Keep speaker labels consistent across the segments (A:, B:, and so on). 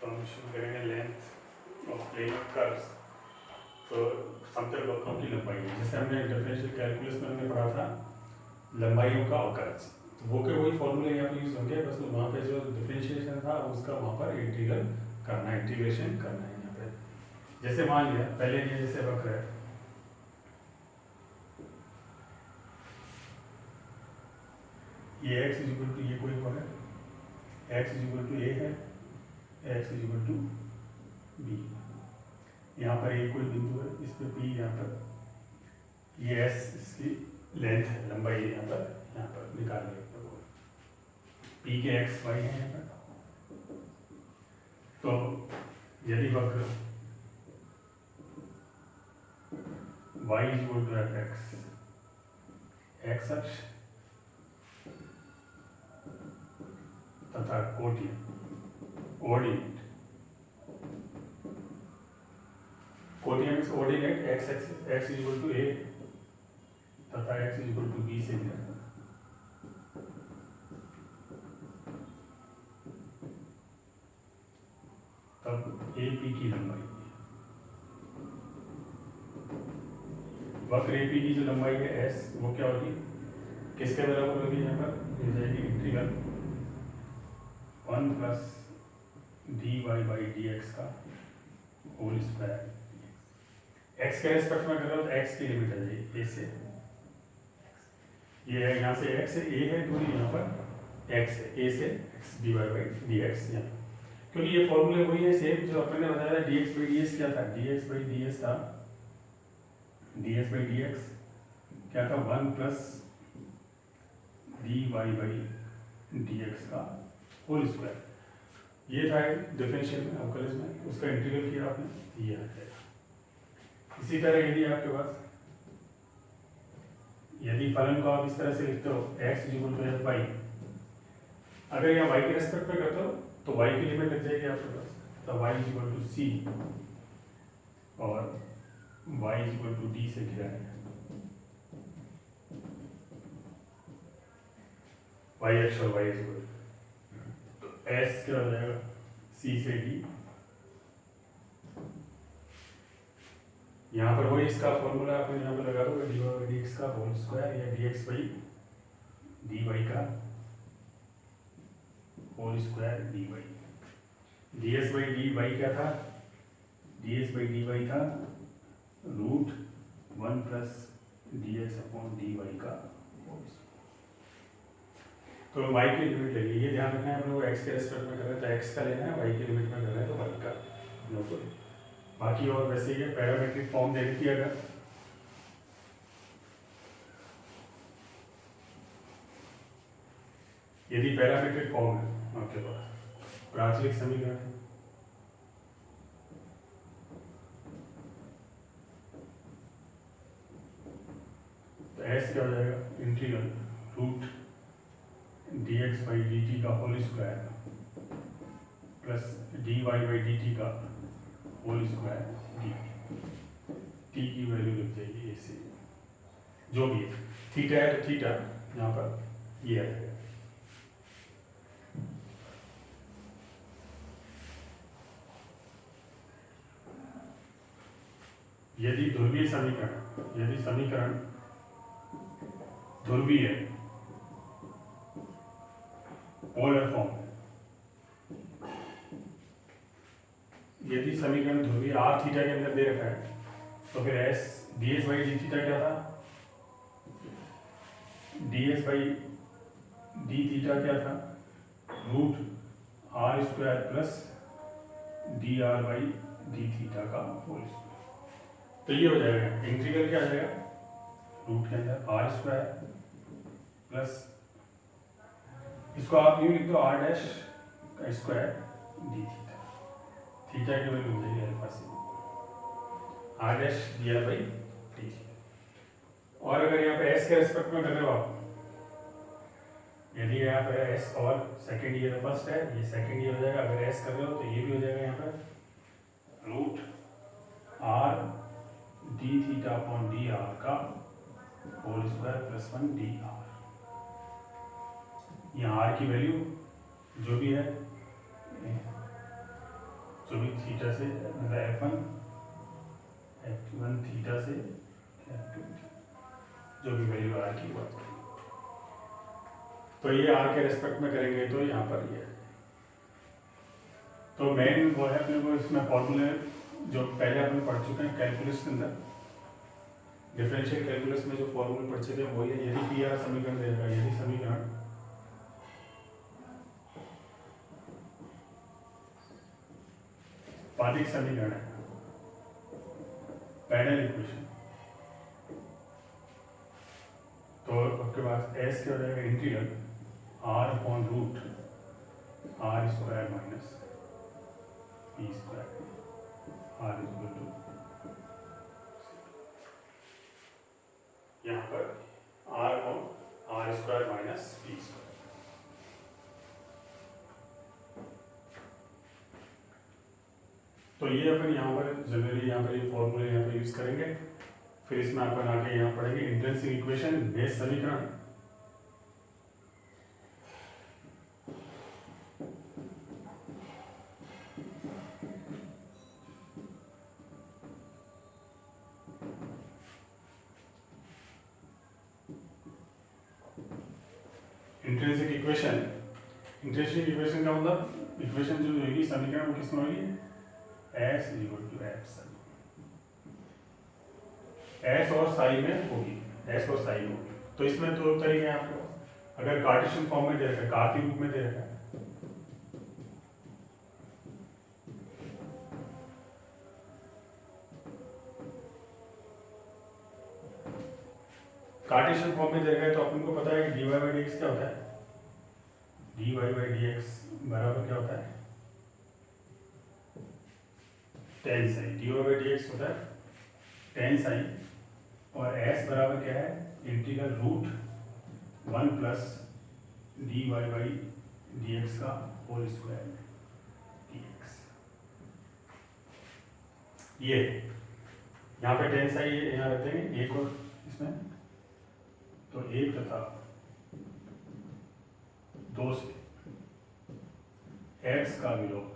A: तो हम शुरू करेंगे length of plane of curves. तो समतल वक्रों की लंबाई, जैसे हमने डिफरेंशियल कैलकुलस में हमने पढ़ा था लंबाइयों का अवकलज, तो वो के वही फॉर्मूले यहाँ पे यूज होंगे, बस वहाँ पे जो डिफरेंशिएशन था उसका वहाँ पर इंटीग्रल करना है, इंटीग्रेशन करना है यहाँ पे। जैसे मान लिया पहले ये जैसे वक्र है, ये x इज इक्वल टू ये कोई है, x is equal to a है, x is equal to b, यहाँ पर एक कोई बिंदु है, इस पे p, यहाँ पर ये s इसकी लेंथ है, लंबाई है, यहाँ पर निकालने p के x y है यहाँ पर। तो यदि वक्र y is equal to F X, X अक्ष तथा coordinate means ordinate X X is equal to A तथा X is equal to B से दिया, तब ए पी की लंबाई, वक्र ए पी की जो लंबाई है एस, वो क्या होगी, किसके बराबर होगी, यहाँ पर हो जाएगी integral 1 plus D Y by D x का होल स्क्वायर। एक्स के रेस्पेक्ट में कर रहा हूँ तो एक्स की लिमिट आ जाएगी ए से, ये है यहाँ से एक्स है, ए है दूरी, यहाँ पर एक्स है, ए से x d Y by D x, यहाँ क्योंकि ये फॉर्मूले वही है सेम जो अपन ने बताया था, D x by D S क्या था, D x by D S था, D x by D x क्या था, 1 plus D Y by D x का होल स्क्वायर। ये था डिफरेंशियल में, अवकलज में, उसका इंटीग्रल किया आपने, ये आ जाएगा। इसी तरह यदि आपके पास, यदि फलन को आप इस तरह से लिखते हो x is equal to f y, अगर यहाँ y के रेस्पेक्ट में करते हो तो y की लिमिट लग जाएगी आपके पास, तो y is equal to c और y is equal to d से घिरा है, y एक्स और y is equal to s क्या हो जाएगा, c से d, यहाँ पर वही इसका फॉर्मूला आपने यहाँ पर लगा दोगे, D Y by D x का होल स्क्वायर या D x by D Y का whole square D Y, D S by D Y क्या था, D S by D Y था root 1 plus D X upon D Y का whole square. तो y की limit लेंगे, ये ध्यान रखना है हम लोग x के रेस्पेक्ट में कर रहे हैं तो x का लेना है, y की लिमिट में कर रहे हैं तो y का हम लोग को। बाकी और वैसे ये पैरामीट्रिक फॉर्म दे देती है, अगर यदि पैरामीट्रिक फॉर्म है आपके पास प्राचलिक समीकरण है, तो s क्या हो जाएगा, integral root D x by D T का whole square plus D Y by D T का होल स्क्वायर डी टी की वैल्यू लग जाएगी ए से, जो भी है, थीटा है तो थीटा यहाँ पर ये आ जाएगा। यदि ध्रुवीय समीकरण, यदि समीकरण ध्रुवीय पोलर फॉर्म, यदि समीकरण ध्रुवीय आर थीटा के अंदर दे रखा है तो फिर s d S by d theta क्या था, D S by d theta क्या था, root r square plus d r by d theta का होल स्क्वायर। तो ये हो जाएगा इंटीग्रल क्या आ जाएगा, रूट के अंदर आर स्क्वायर प्लस, इसको आप यूं लिख दो आर डैश का स्क्वायर डी थीटा, थीटा की वैल्यू हो जाएगी अल्फा से, r dash d r by d theta. और अगर यहाँ पे एस के रेस्पेक्ट में कर रहे हो आप, यदि यहाँ पे एस और सेकेंड ईयर फर्स्ट है, ये सेकेंड ईयर हो जाएगा, अगर एस कर रहे हो तो ये भी हो जाएगा यहाँ पर root R D theta upon D R का whole square plus 1 D R. यहाँ आर की वैल्यू जो भी है थीटा से मतलब F1 थीटा से F2 जो भी वैल्यू आर की बात करेंगे, तो ये आर के रेस्पेक्ट में करेंगे तो यहाँ पर ये तो मेन वो है अपने को इसमें फॉर्मूले जो पहले अपन पढ़ चुके हैं कैलकुलस के अंदर, डिफरेंशियल कैलकुलस में जो फॉर्मूले पढ़ चुके हैं वही है। यदि पी आर समीकरण देगा, यदि समीकरण पादिक समीकरण है, पैरेलल इक्वेशन, तो आपके पास एस क्या हो जाएगा integral r upon root r square minus p square r equal to, यहाँ पर r upon r square minus p square. तो ये अपन यहाँ पर जनरली यहाँ पर ये फॉर्मूले यहाँ पर यूज करेंगे। फिर इसमें अपन आगे यहाँ पढ़ेंगे इंट्रिंसिक इक्वेशन, बेस समीकरण, इंट्रिंसिक इक्वेशन, इंट्रिंसिक इक्वेशन का मतलब इक्वेशन जो होगी समीकरण वो किसमें होगी, s equal to f, s और साई में होगी, एस और साई में होगी। तो इसमें दो तरीके हैं आपके पास, अगर कार्टेशियन फॉर्म में दे रखा है, कार के रूप में दे रखा है, कार्टेशियन फॉर्म में दे रखा है तो अपन को पता है कि dy बाई dx क्या होता है, dy बाई dx बराबर क्या होता है tan sine, dy by dx होता है tan साइन, और s बराबर क्या है integral root 1 plus dy by dx का होल स्क्वायर dx। ये यहाँ पे tan साइन यहाँ रख देंगे एक और इसमें, तो एक तथा दो से x का विलोम,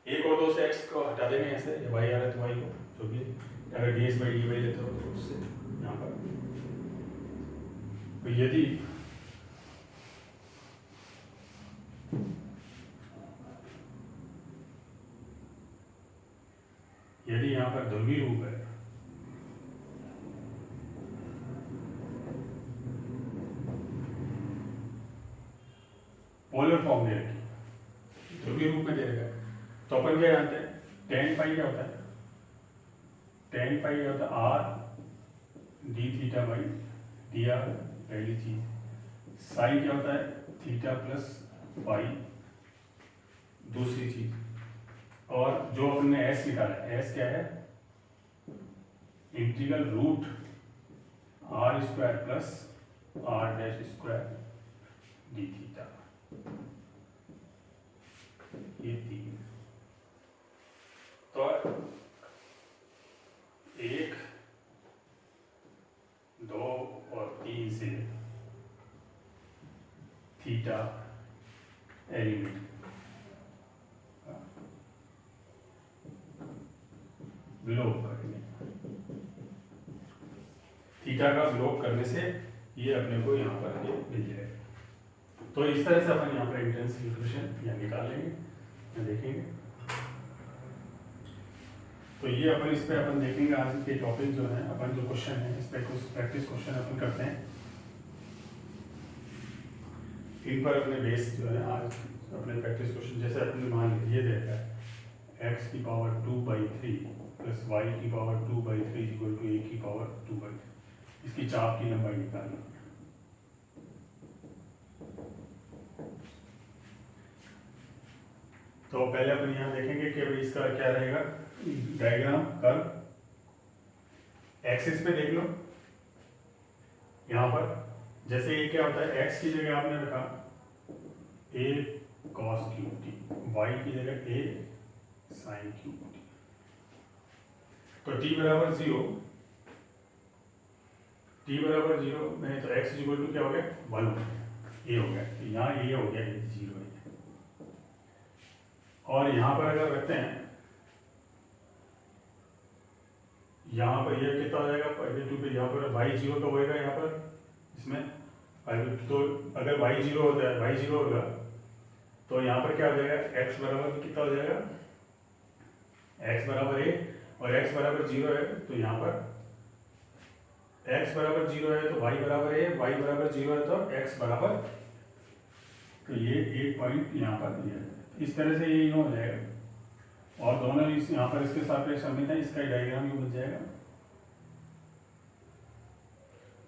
A: एक और दो से x को हटा देंगे ऐसे, y आ रहा है तो y को, जो भी अगर dx बाई dy लेते हो तो उससे यहाँ पर, तो यदि यहाँ पर ध्रुवीय रूप है, पोलर फॉर्म दे रखी, ध्रुवीय रूप में दे रखा है, तो अपन क्या जानते हैं tan पाई क्या होता है, tan पाई क्या होता है r d theta by D R, पहली चीज। साइन क्या होता है थीटा प्लस फाई, दूसरी चीज। और जो हमने s निकाला है, s क्या है integral root r square plus r dash square d theta, ये तीन। तो 1, 2 और 3 से थीटा एलिमेंट विलोप करेंगे, थीटा का विलोप करने से ये अपने को यहाँ पर ये मिल जाएगा। तो इस तरह से अपन यहाँ पर इंट्रिंसिक इक्वेशन यहाँ निकाल लेंगे, यहाँ देखेंगे। तो ये अपन इस पे अपन देखेंगे आज के टॉपिक जो है, अपन जो क्वेश्चन है इस पे कुछ प्रैक्टिस क्वेश्चन अपन करते हैं, इन पर अपने बेस जो है आज अपने प्रैक्टिस क्वेश्चन। जैसे अपने मान ये देखा है x की पावर 2/3 प्लस y की पावर 2/3 इक्वल टू a की पावर 2/3, इसकी चाप की लंबाई निकालनी। तो पहले अपन यहाँ देखेंगे कि भाई इसका क्या रहेगा डायग्राम कर, एक्सिस पे देख लो यहाँ पर, जैसे ये क्या होता है x की जगह आपने रखा a cos cube t, y की जगह a sin क्यूब t, तो t बराबर 0, t बराबर 0 में तो x इक्वल टू क्या हो गया 1 हो गया। ए हो गया, तो यहाँ ए हो गया, ये 0 है। और यहाँ पर अगर रखते हैं, यहाँ पर ये कितना हो जाएगा, π/2 पे यहाँ पर y 0 का होएगा, यहाँ पर इसमें तो अगर y 0 होता है, y 0 होगा तो यहाँ पर क्या हो जाएगा, x बराबर कितना हो जाएगा, x बराबर a, और x बराबर 0 है, तो यहाँ पर x बराबर 0 है तो y बराबर a, y बराबर 0 है तो x बराबर, तो ये एक पॉइंट यहाँ पर दिया है। इस तरह से ये हो जाएगा, और दोनों इस यहाँ पर इसके सापेक्ष समित है, इसका डायग्राम भी बन जाएगा।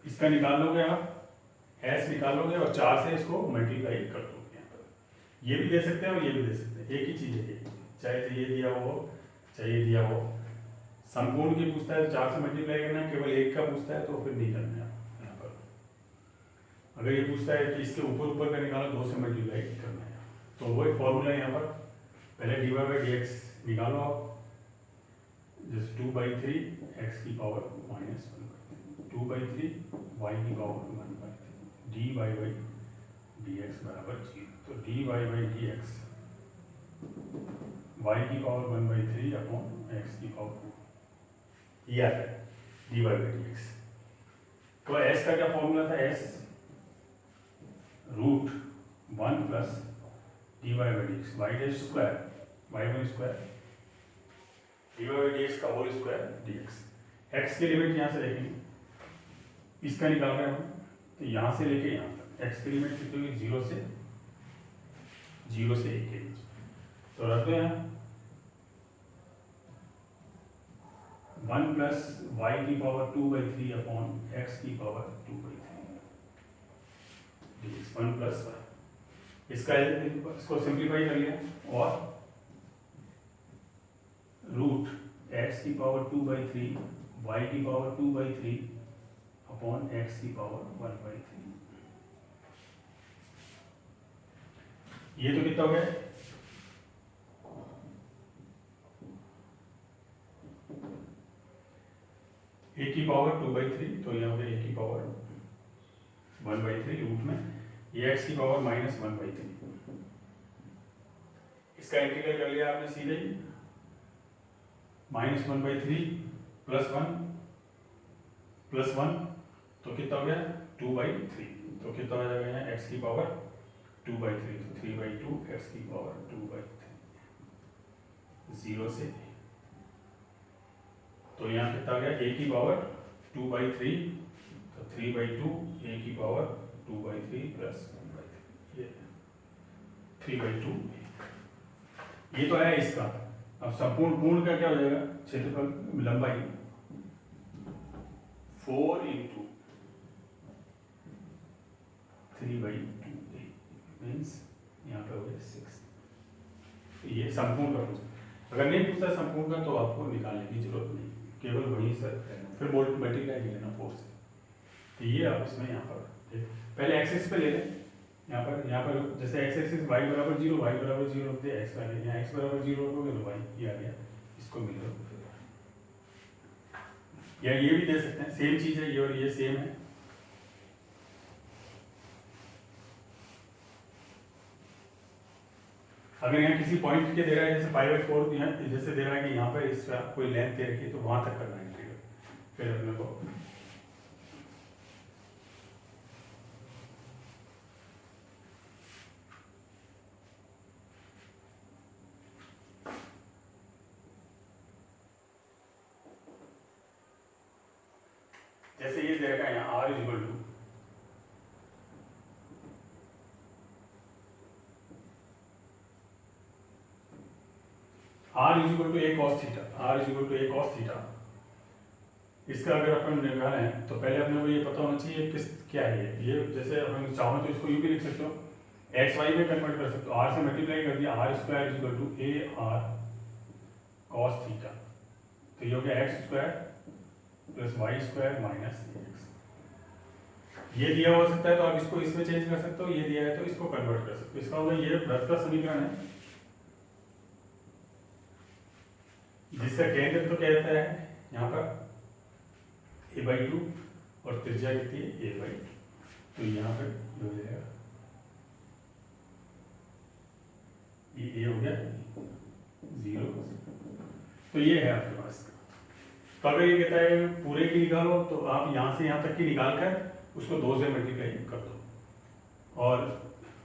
A: इसका निकाल लोगे आप, s निकालोगे और 4 से इसको मल्टीप्लाई कर दोगे। यहाँ पर ये भी दे सकते हैं और ये भी दे सकते हैं, एक ही चीज़ है, चाहे ये दिया हो चाहे ये दिया हो। संपूर्ण की पूछता है तो 4 से मल्टीप्लाई करना है, केवल एक का पूछता है तो फिर नहीं करना है। यहाँ पर अगर ये पूछता है कि इसके ऊपर ऊपर का निकालो, 2 से मल्टीप्लाई करना है, तो वो एक फॉर्मूला है। यहाँ पर पहले dy/dx निकालो आप, जैसे 2/3 x की पावर -1/3, 2/3 y की पावर 1/3, dy/dx बराबर 0। तो dy/dx y की पावर 1/3 अपॉन x की पावर 2, ये आता है dy/dx। तो s का क्या फॉर्मूला था, s √1 plus dy/dx, y1 square dy/dx का होल स्क्वायर dx। x की लिमिट यहाँ से देखेंगे, इसका निकाल रहे हैं हम, तो यहाँ से लेके यहाँ तक x की लिमिट कितनी होगी, 0 से 1 के बीच। तो रखते हैं 1 प्लस y की पावर 2/3 अपॉन x की पावर 2/3 dx, 1 प्लस y। इसको सिंप्लीफाई कर लिया, और रूट x की पावर 2/3 y की पावर 2/3 अपॉन x की पावर 1/3। ये तो कितना हो गया, a की पावर 2/3, तो यहाँ पे a की पावर 1/3 रूट में, ये x की पावर -1/3। इसका इंटीग्रल कर लिया आपने सीधे ही, -1/3 प्लस 1 तो कितना हो गया, 2/3। तो कितना हो जाएगा यहाँ, x की पावर 2/3, तो 3/2 x की पावर 2/3, 0 से। तो यहाँ कितना आ गया, a की पावर 2/3, तो 3/2 a की पावर 2/3 प्लस 1/3, ये 3/2। ये तो है इसका। अब संपूर्ण पूर्ण का क्या हो जाएगा, क्षेत्रफल लंबाई 4 × 3/2 मीन्स यहाँ पे हो गया 6। तो ये संपूर्ण का पूछता, अगर नहीं पूछता संपूर्ण का तो आपको निकालने की जरूरत नहीं, केवल वहीं से फिर मल्टीप्लाई कर लेना 4 से। तो ये आप इसमें यहाँ पर पहले एक्सिस पे ले लें, यहाँ पर जैसे x एक्सिस y बराबर 0, y बराबर 0 रखते हैं, x आ गया, यहाँ x बराबर 0 रखोगे तो y ये आ गया, इसको मिल रहा है। या ये भी दे सकते हैं, सेम चीज़ है, ये और ये सेम है। अगर यहाँ किसी पॉइंट के दे रहा है, जैसे π/4 यहाँ जैसे दे रहा है कि यहाँ पर इसका कोई लेंथ दे रखी है, तो वहाँ तक करना है फिर अपने को। जैसे ये दे रखा है यहाँ r = a cos theta, a cos theta. इसका अगर अपन निकालें है तो पहले अपने को ये पता होना चाहिए किस क्या है ये जैसे अपन चाहो तो इसको यूँ भी लिख सकते हो, x y में कन्वर्ट कर सकते हो, r से मल्टीप्लाई कर दिया, r² = a r cos theta. तो ये हो गया x² + y² - ax। ये दिया हो सकता है तो आप इसको इसमें चेंज कर सकते हो, ये दिया है तो इसको कन्वर्ट कर सकते हो। इसका मतलब ये वृत्त का समीकरण है, जिसका केंद्र तो क्या रहता है यहाँ पर a/2 और त्रिज्या कितनी है a/2। तो यहाँ पर हो जाएगा तो ये है आपके पास। तो अगर ये कहता है पूरे की निकालो तो आप यहाँ से यहाँ तक की निकाल कर उसको 2 से मल्टीप्लाई कर दो। और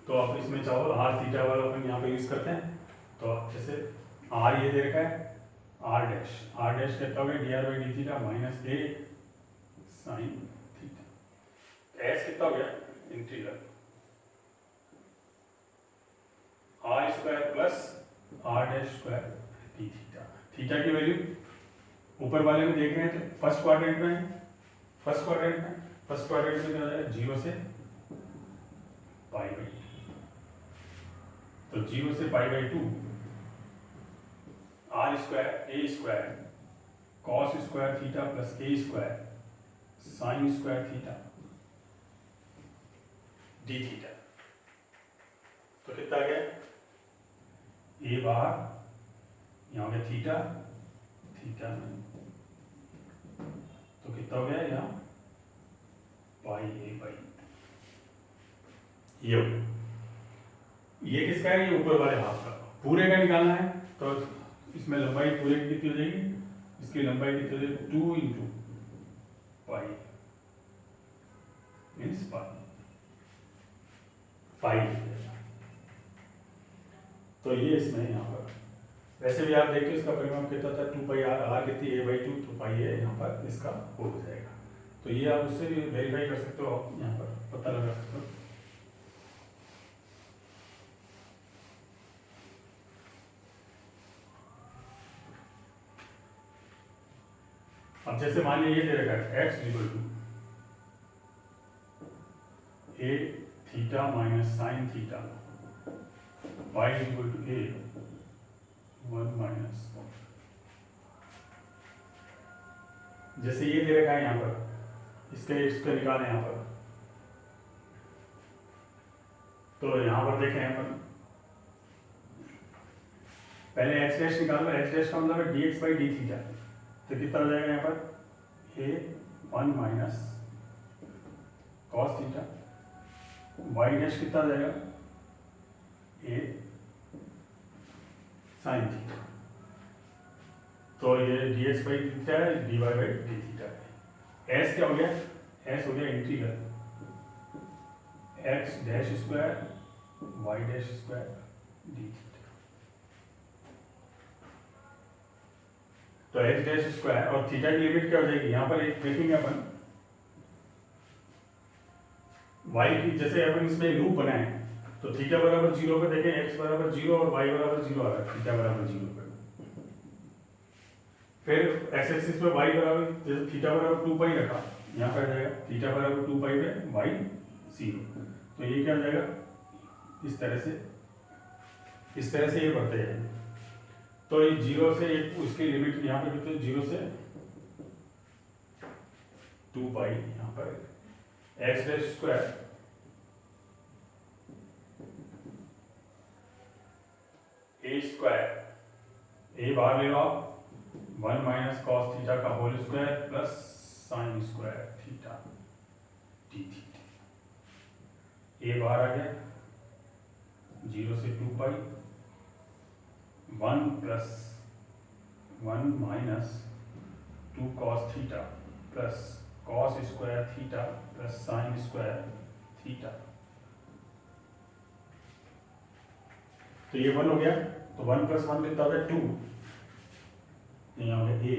A: तो आप इसमें चाहो आर थीटा वाला अपन यहाँ पे यूज़ करते हैं। तो जैसे आर ये दे रखा है आर डैश कहता होगा d r by d theta minus a sine theta. S कितना हो गया integral r square plus r dash square d theta. Theta की वैल्यू ऊपर वाले में देख रहे हैं तो फर्स्ट क्वाड्रेंट में क्या हो जाएगा 0 से पाई बाई, तो 0 से pi by 2 r square a square cos square theta plus a square sine square theta d theta. तो कितना आ गया ए बाहर, यहाँ पे थीटा में तो कितना हो गया यहाँ पाई ए बाई। ये किसका है, ये ऊपर वाले हाफ का। पूरे का निकालना है तो इसमें लंबाई पूरे की कितनी हो जाएगी, इसकी लंबाई कितनी हो जाएगी 2 इंटू पाई मीन्स पाई। तो ये इसमें यहाँ पर वैसे भी आप देखिए इसका परिमाण कितना था 2 पाई आर कितनी ए बाई 2, तो पाई है यहाँ पर इसका हो जाएगा। तो ये आप उससे भी वेरीफाई कर सकते हो, आप यहाँ पर पता लगा सकते हो। अब जैसे मान लीजिए ये दे रखा है x equal to a theta minus sine theta y equal to a 1 minus. जैसे ये दे रखा है यहाँ पर इसके निकालें यहाँ पर, तो यहाँ पर देखें यहाँ पर पहले x डैश निकाल लो। x डैश का मतलब है dx बाई डी थीटा, तो कितना हो जाएगा यहाँ पर a 1 minus cos theta, y dash कितना हो जाएगा ए साइन थीटा। तो ये डी एक्स बाई थीटा है, d Y by d theta है। एस क्या हो गया, एस हो गया integral x dash square y dash square d theta. तो एक्स डैश स्क्वायर और थीटा की लिमिट क्या हो जाएगी, यहाँ पर एक देखेंगे अपन वाई की, जैसे अपन इसमें लूप बनाए तो थीटा बराबर 0 पे देखें एक्स बराबर 0 और वाई बराबर 0 आ रहा है, थीटा बराबर 0 पे। फिर एक्स एक्सिस पे वाई बराबर जैसे थीटा बराबर 2 पाई रखा, यहाँ पे आ जाएगा थीटा बराबर 2 पाई पे वाई 0। तो ये क्या हो जाएगा इस तरह से ये बढ़ते जाएंगे। तो ये 0 से एक उसकी लिमिट यहाँ पे कितने 0 से 2 पाई, यहाँ पर x dash square a square a बाहर ले लो आप 1 माइनस कॉस थीटा का whole square plus sine square theta d theta. A बाहर आ गया 0 से 2 pi 1 plus 1 minus 2 cos theta plus cos square theta plus sine square theta. तो ये 1 हो गया, तो 1 प्लस 1 कितना हो गया 2, यहाँ हो गया ए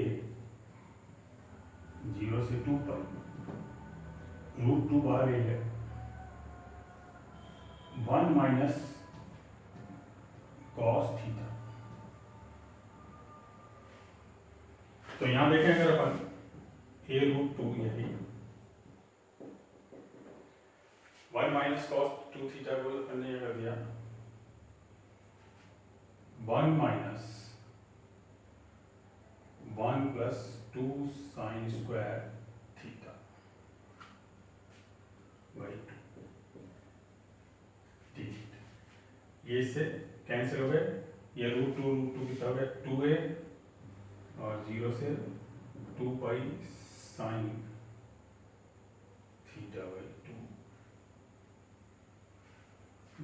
A: 0 से 2 पर √2 बाहर ले गया 1 माइनस कॉस थीटा। तो यहाँ देखें अगर अपन ए √2 यही 1 माइनस कॉस 2 थीटा को अपन ने कर दिया 1 minus 1 plus 2 sign square theta by 2 D theta. ये इससे कैंसिल हो गए, ये √2 कितना हो गया 2a और 0 से 2 pi sine theta by 2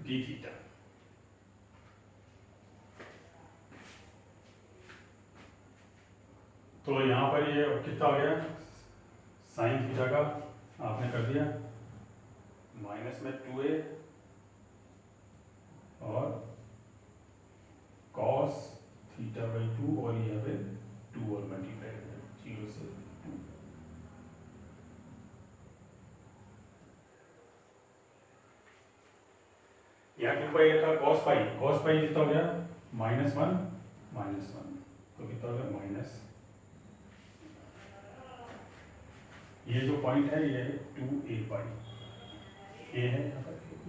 A: D theta. तो यहाँ पर ये कितना हो गया, साइन थीटा का आपने कर दिया माइनस में 2a और कॉस थीटा बाई 2 और यहाँ पे 2 और मल्टीप्लाई कर 0 से 2। यहाँ 2 पाई था कॉस पाई कितना हो गया -1 तो कितना हो गया माइनस, ये जो पॉइंट है ये 2a पाई ये है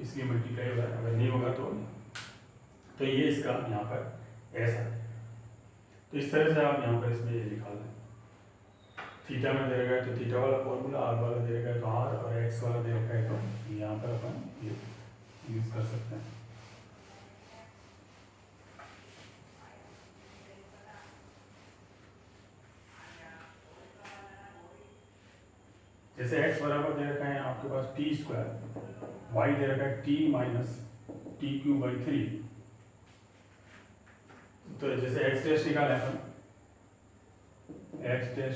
A: इसलिए मल्टीप्लाई होगा, अगर नहीं होगा तो ये इसका यहाँ पर ऐसा है। तो इस तरह से आप यहाँ पर इसमें ये निकाल लें, थीटा में दे रखा है तो थीटा वाला फॉर्मूला, आर वाला दे रखा है तो आर और एक्स वाला दे रखा है तो यहाँ पर अपन ये यूज कर सकते हैं। जैसे x बराबर दे रखा है आपके पास t², y दे रखा है t माइनस t³/3, तो जैसे x डैश निकाले अपन x dash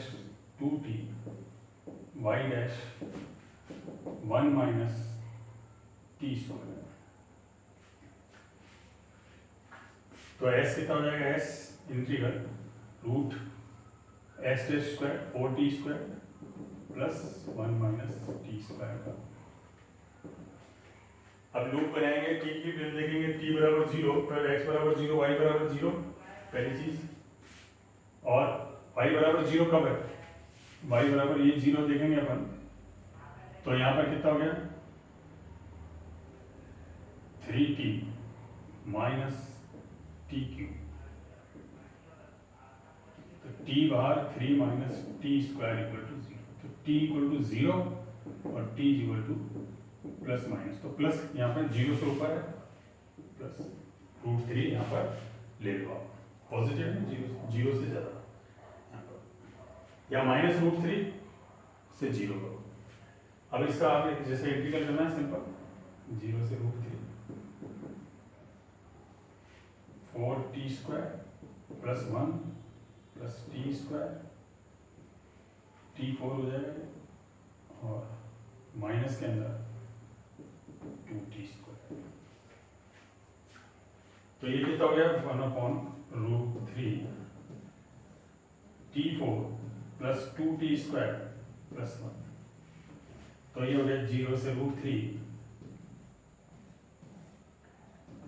A: 2t y dash 1 minus t², तो s कितना हो जाएगा, s integral root x dash square 4t² plus 1 minus t² का। अब लूप बनाएंगे, t की वैल्यू देखेंगे, t बराबर 0 पर x बराबर 0 y बराबर 0 पहली चीज, और y बराबर 0 कब है, y बराबर ये 0 देखेंगे अपन तो यहाँ पर कितना हो गया 3t माइनस t³, तो t बाहर 3 माइनस t² इक्वल टू 0, तो t इक्वल टू 0 और t equal two plus minus, तो प्लस यहाँ पर 0 से ऊपर है प्लस √3 यहाँ पर ले लो आप, पॉजिटिव है 0 से ज़्यादा यहाँ पर, या -√3 से 0 करो। अब इसका आप जैसे इंटीग्रल करना है सिंपल, 0 से √3 4t² plus 1 plus t², t4 हो जाएगा और माइनस के अंदर 2t², तो ये कितना हो गया 1/√3 t4 प्लस 2t² प्लस 1, तो ये हो गया 0 से √3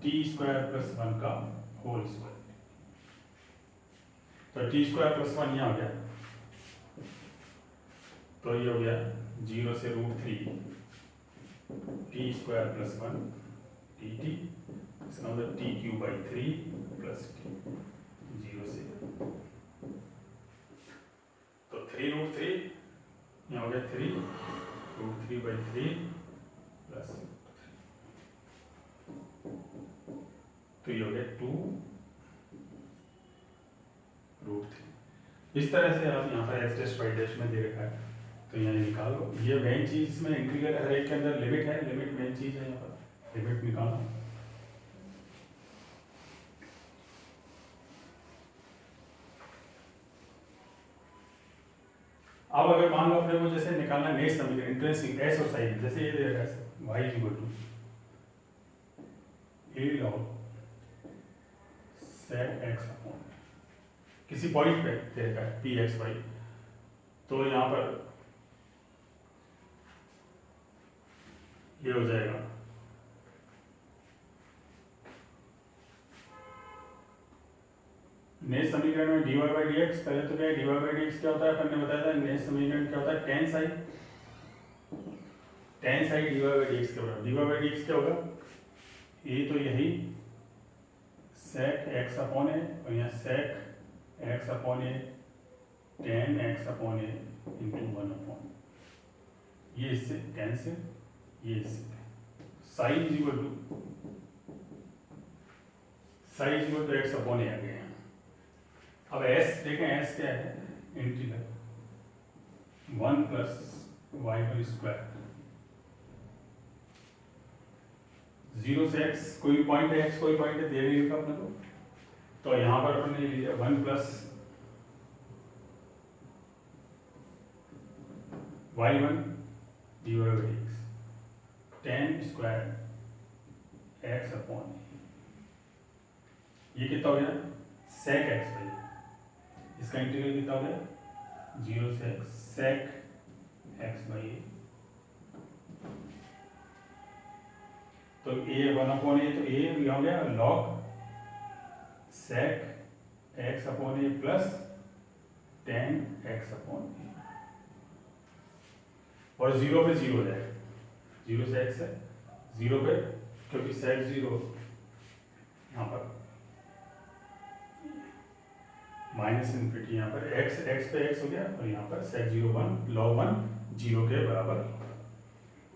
A: t² प्लस 1 का होल स्क्वायर, तो t² प्लस 1 यहाँ हो गया, तो ये हो गया 0 से √3 t² प्लस 1 dt, इसका मतलब t³/3 प्लस t 0 से, तो 3√3 यहाँ हो गया 3√3/3 प्लस, तो ये हो गया 2√3। इस तरह से आप यहाँ पर x डैश y डैश में दे रखा है तो यहाँ निकालो, ये मेन चीज इसमें इंटीग्रल हर एक के अंदर लिमिट है, लिमिट मेन चीज है, यहाँ पर लिमिट निकालो। अब अगर मान लो अपने को जैसे निकालना नेक्स्ट समीकरण इंटरेस्टिंग एस और साइन, जैसे ये दे रखा है y equal to a log sec x upon किसी पॉइंट पे दे रखा है p(x,y), तो यहाँ पर ये हो जाएगा नेक्स्ट समीकरण में dy/dx, पहले तो क्या है dy/dx क्या होता है अपन ने बताया था, नेक्स्ट समीकरण क्या होता है tan psi dy/dx के बराबर, dy/dx क्या होगा, ये तो यही sec x अपॉन a और यहाँ sec x upon a tan x upon a into 1 upon, ये इससे tan से ये इससे sine equal to x upon a आ गया। अब s देखें, s क्या है, इंटीग्रल 1 प्लस y का स्क्वायर 0 से x, कोई पॉइंट है x कोई पॉइंट है दे रही है अपने को, तो यहाँ पर अपन ने लिया 1 plus y1 divide by x, ten square x upon, ये कितना हो गया सेक एक्स बाई, इसका इंटीग्रल कितना हो गया 0 से सेक एक्स बाई ए, तो ए 1 अपॉन ए, तो ए यहाँ हो गया लॉग सेक एक्स अपॉन ए प्लस टेन एक्स अपॉन ए, और 0 पे 0 हो जाएगा, 0 से एक्स है 0 पे, क्योंकि सेक 0 यहाँ पर माइनस इन्फिनिटी, यहाँ पर एक्स पे एक्स हो गया, और यहाँ पर सेक 0 1 लॉग 1 0 के बराबर,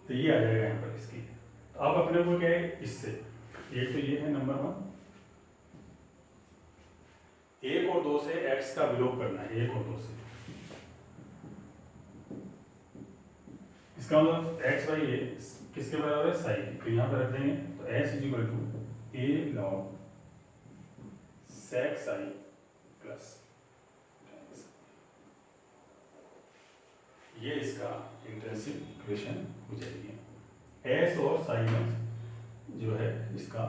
A: तो ये आ जाएगा यहाँ पर इसकी। तो अब अपने को क्या है इससे, एक तो ये है नंबर 1, 1 और 2 से x का विलोप करना है, 1 और 2 से, इसका मतलब x बाई ए किसके बराबर है साइन, तो यहाँ पर रख देंगे, तो s is equal to a log sec sine plus, ये इसका इंटरेंसिव इक्वेशन हो जाएगी, s और साइन जो है इसका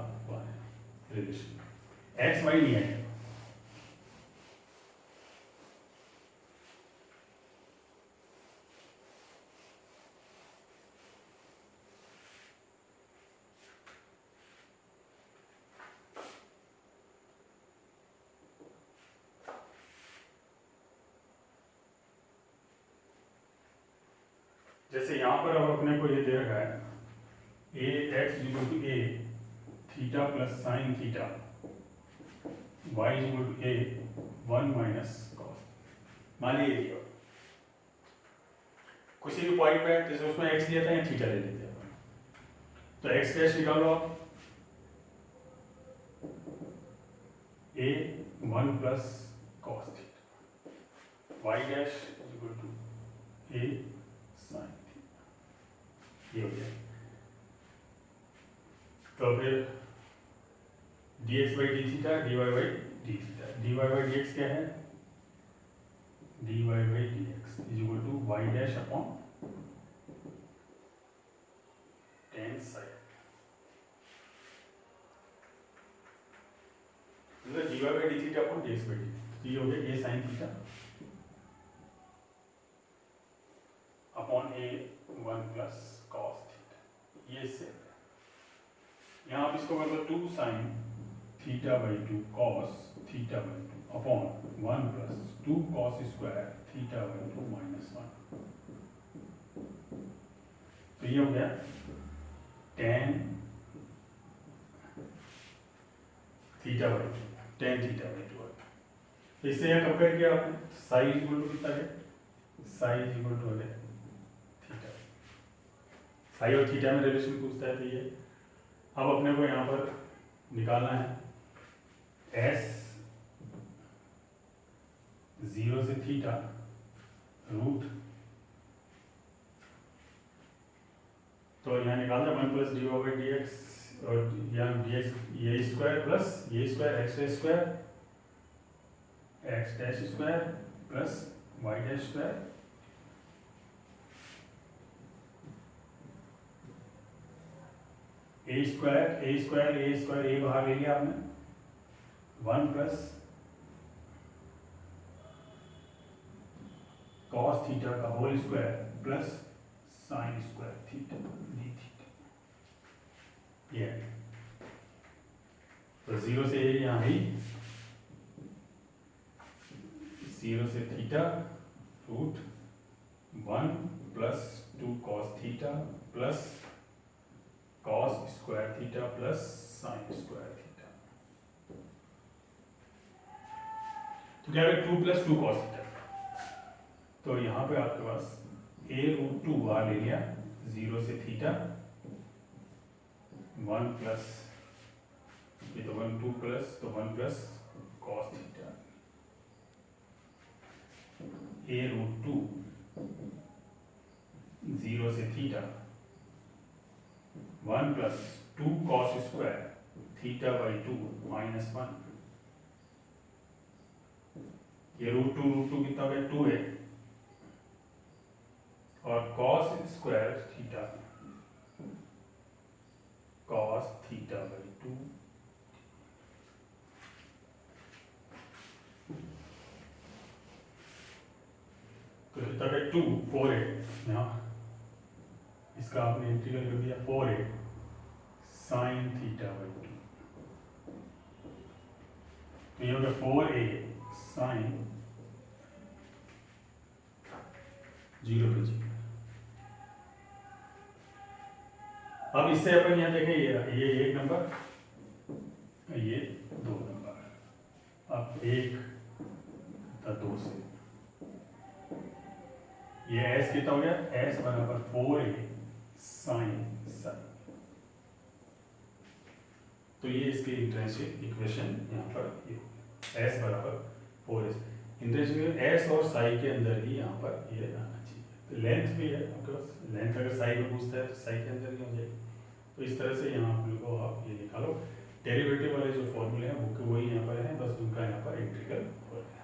A: रिलेशन, x वाई नहीं है। जैसे यहाँ पर अब अपने को ये दे रखा है a x equal to a theta plus sine theta, y equal to a 1 minus cos, मान लीजिए किसी भी पॉइंट पे जैसे उसमें एक्स दिया था या थीटा ले लेते हैं, तो एक्स डैश निकालो आप, a 1 plus cos theta, y dash equal to a sine theta, ये हो गया। तो फिर d x by d theta d Y by d theta, d Y by D x क्या है, d Y by D x is equal to y dash upon ten sine, मतलब d Y by d theta upon d x by d, ये हो गया a sine theta upon A 1 plus cos theta, ये इससे यहाँ आप इसको मतलब 2 sine theta by 2 cos theta by 2 upon 1 plus 2 cos square theta by 2 minus 1, तो ये हो गया tan theta by 2, tan theta by 2, तो इससे यहाँ कंपेयर किया आपने, साइज इक्वल टू कितना है, साइज इक्वल टू हो गया थीटा, साई और थीटा में रिलेशन पूछता है, तो ये अब अपने को यहाँ पर निकालना है s 0 से थीटा रूट, तो यहाँ निकालना है 1 plus D Y by D x, और यहाँ डी एक्स ये स्क्वायर प्लस ये square x dash square, x dash square plus y dash square, a square a बाहर ले लिया आपने, 1 प्लस कॉस थीटा का whole square plus sine square theta d theta, ये तो 0 से यहाँ भी 0 से theta root 1 plus 2 cos theta plus cos square theta plus sine square theta, तो क्या है 2 प्लस 2 कॉस थीटा, तो यहाँ पे आपके पास ए रूट 2 बाहर ले लिया, 0 से थीटा 1 प्लस ये तो 1 2 प्लस तो 1 प्लस कॉस थीटा, ए रूट 2 0 से theta 1 plus 2 cos square theta by 2 minus 1, ये रूट टू कितना हो गया 2 है, और cos square theta cos theta by 2, तो कितना है 2 4a, यहाँ इसका आपने इंटीग्रल कर दिया 4a साइन थीटा बाई 2, तो ये हो गया 4a साइन 0 पे 0। अब इससे अपन यहाँ देखें ये एक नंबर, ये 2 नंबर, अब 1 तथा 2 से ये s कितना हो गया, s बराबर 4a साइन साइन, तो ये इसके इंटरेंशियल इक्वेशन यहाँ पर ये s बराबर 4s, इंटरेंशियल s और साई के अंदर ही यहाँ पर ये आना चाहिए। तो लेंथ भी है आपके पास, लेंथ अगर साई में पूछता है तो साई के अंदर ही हो जाएगी। तो इस तरह से यहाँ आप लोगों को आप ये निकालो, डेरिवेटिव वाले जो फॉर्मूले हैं वो वही यहाँ पर हैं, बस उनका यहाँ पर इंटीग्रल हो रहा है।